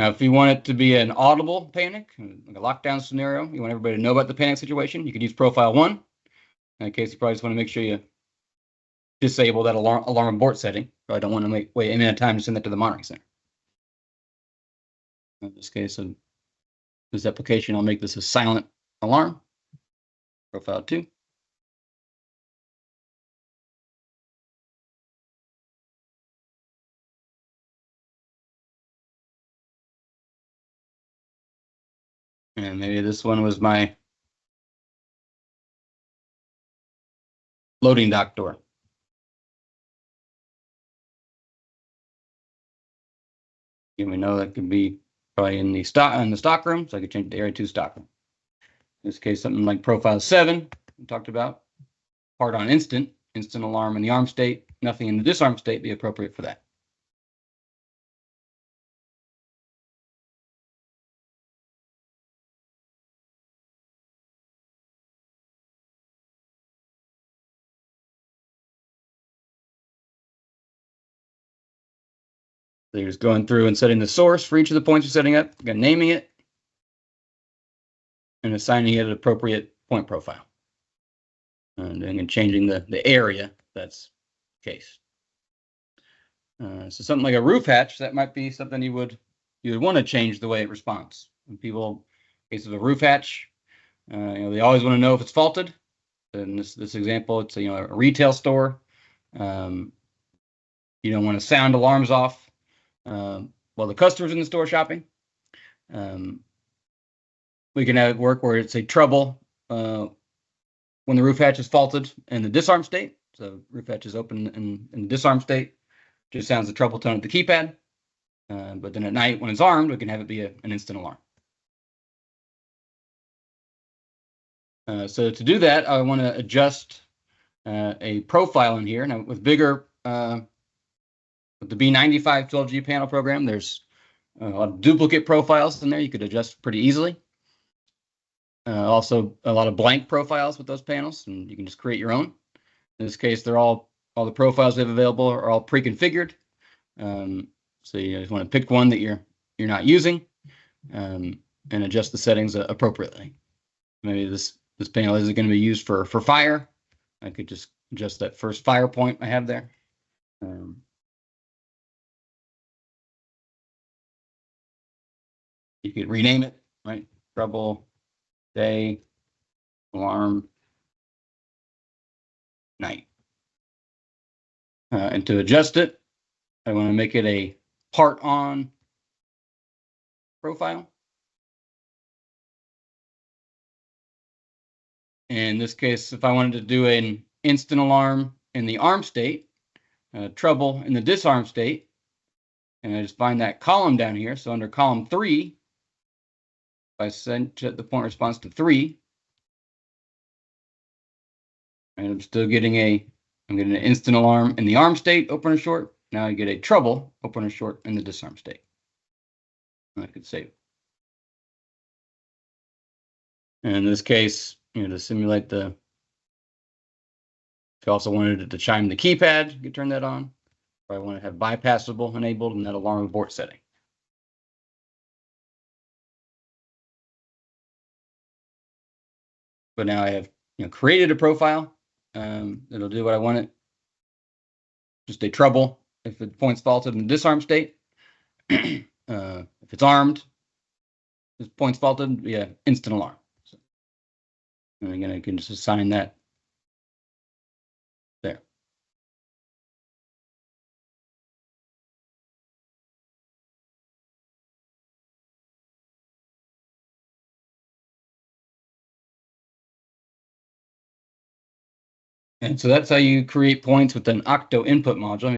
Now, if you want it to be an audible panic, like a lockdown scenario, you want everybody to know about the panic situation, you could use profile 1. In that case, you probably just want to make sure you disable that alarm abort setting. Probably don't want to wait a minute of time to send that to the monitoring center. In this case, of this application, I'll make this a silent alarm. Profile 2. And maybe this one was my loading dock door. You may know that could be probably in the stock room, so I could change the area to stock room. In this case, something like profile 7 we talked about. Part on instant alarm in the arm state, nothing in the disarm state be appropriate for that. So you're just going through and setting the source for each of the points you're setting up, again, naming it, and assigning it an appropriate point profile. And then changing the area, that's the case. So something like a roof hatch, that might be something you would want to change the way it responds. When people, in case of a roof hatch, they always want to know if it's faulted. In this example, it's a retail store. You don't want to sound alarms off while the customer's in the store shopping. We can have it work where it's a trouble when the roof hatch is faulted in the disarm state. So roof hatch is open in the disarm state, just sounds the trouble tone at the keypad. But then at night when it's armed, we can have it be an instant alarm. So to do that, I want to adjust a profile in here. Now with bigger, with the B95 12G panel program, there's a lot of duplicate profiles in there you could adjust pretty easily. Also a lot of blank profiles with those panels, and you can just create your own. In this case, they're all the profiles we have available are all pre-configured. So you just want to pick one that you're not using, and adjust the settings appropriately. Maybe this panel isn't going to be used for fire. I could just adjust that first fire point I have there. You could rename it, right? Trouble, day, alarm, night. And to adjust it, I want to make it a part on profile. In this case, if I wanted to do an instant alarm in the arm state, trouble in the disarm state, and I just find that column down here. So under column 3, if I set the point response to 3, and I'm still getting I'm getting an instant alarm in the arm state, open or short. Now I get a trouble, open or short, in the disarm state. And I could save it. And in this case, to simulate if you also wanted it to chime the keypad, you could turn that on. If I want to have bypassable enabled in that alarm abort setting. But now I have created a profile. It'll do what I want it. Just a trouble if the point's faulted in the disarm state. If it's armed, this point's faulted, yeah, instant alarm. So, and again, I can just assign that there. And so that's how you create points with an Octo input module.